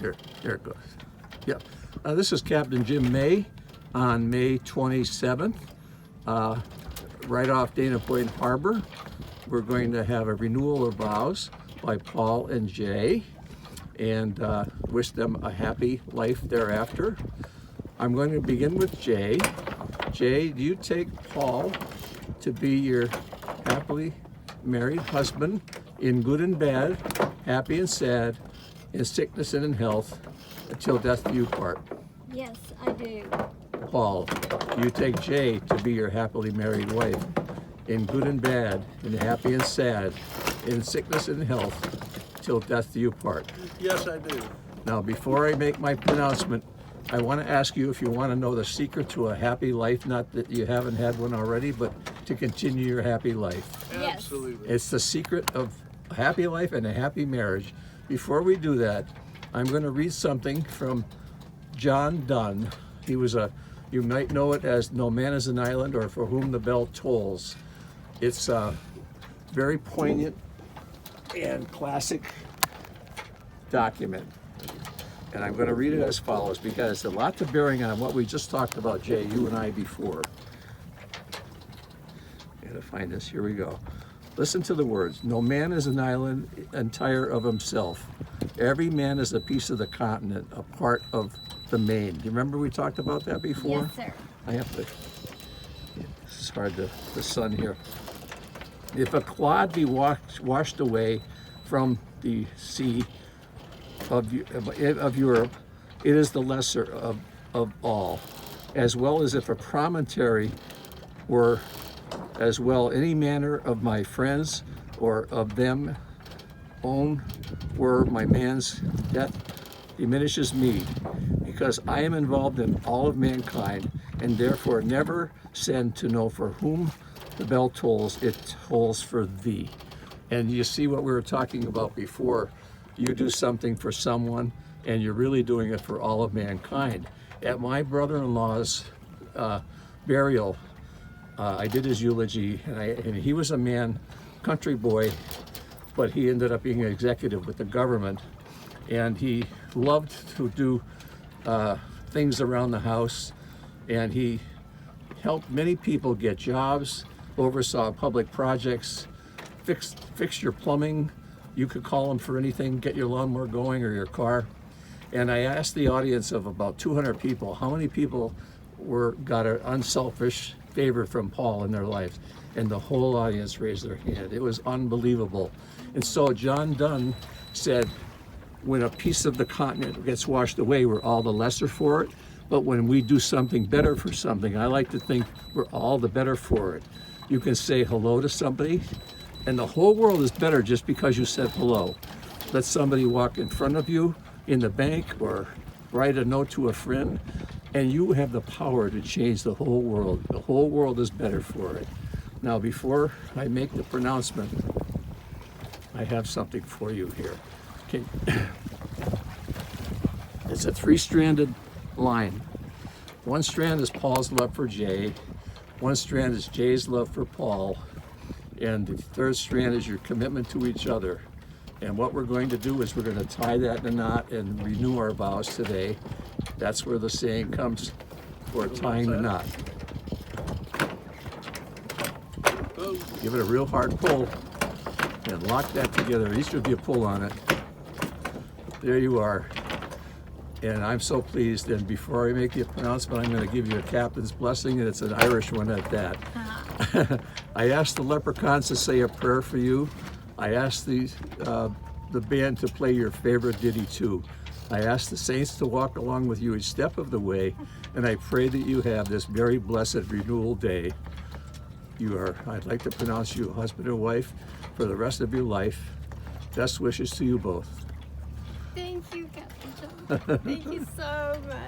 Here it goes. Yep. This is Captain Jim May on May 27th, right off Dana Point Harbor. We're going to have a renewal of vows by Paul and J, and wish them a happy life thereafter. I'm going to begin with J. J, do you take Paul to be your happily married husband in good and bad, happy and sad, in sickness and in health, until death do you part? Yes, I do. Paul, do you take J to be your happily married wife in good and bad, in happy and sad, in sickness and health, till death do you part? Yes, I do. Now, before I make my pronouncement, I want to ask you if you want to know the secret to a happy life, not that you haven't had one already, but to continue your happy life. Yes. Absolutely. It's the secret of a happy life and a happy marriage. Before we do that, I'm going to read something from John Donne. He was you might know it as No Man is an Island, or For Whom the Bell Tolls. It's a very poignant and classic document. And I'm going to read it as follows, because there's a lot of bearing on what we just talked about, Jay, you and I before. I gotta find this. Here we go. Listen to the words. No man is an island entire of himself. Every man is a piece of the continent, a part of the main. Do you remember we talked about that before? Yes, sir. I have to. This is hard. The sun here. If a clod be washed away from the sea of Europe, it is the lesser of all, as well as if a promontory were as well any manner of my friends or of them own were my man's death diminishes me, because I am involved in all of mankind, and therefore never send to know for whom the bell tolls, it tolls for thee. And you see what we were talking about before. You do something for someone, and you're really doing it for all of mankind. At my brother-in-law's burial, I did his eulogy, and he was a man, country boy, but he ended up being an executive with the government, and he loved to do things around the house, and he helped many people get jobs, oversaw public projects, fixed your plumbing. You could call him for anything, get your lawnmower going or your car. And I asked the audience of about 200 people, how many people got an unselfish favor from Paul in their lives? And the whole audience raised their hand. It was unbelievable. And so John Donne said, when a piece of the continent gets washed away, we're all the lesser for it. But when we do something better for something, I like to think we're all the better for it. You can say hello to somebody, and the whole world is better just because you said hello. Let somebody walk in front of you in the bank, or write a note to a friend, and you have the power to change the whole world. The whole world is better for it. Now, before I make the pronouncement, I have something for you here. Okay. It's a three-stranded line. One strand is Paul's love for Jay. One strand is Jay's love for Paul. And the third strand is your commitment to each other. And what we're going to do is we're going to tie that in a knot and renew our vows today. That's where the saying comes for tying the knot. Give it a real hard pull and lock that together. Each of you pull on it. There you are. And I'm so pleased. And before I make the pronouncement, I'm going to give you a captain's blessing, and it's an Irish one at that. I asked the leprechauns to say a prayer for you. I asked the band to play your favorite ditty too. I asked the saints to walk along with you each step of the way, and I pray that you have this very blessed renewal day. I'd like to pronounce you husband and wife for the rest of your life. Best wishes to you both. Thank you, Captain John. Thank you so much.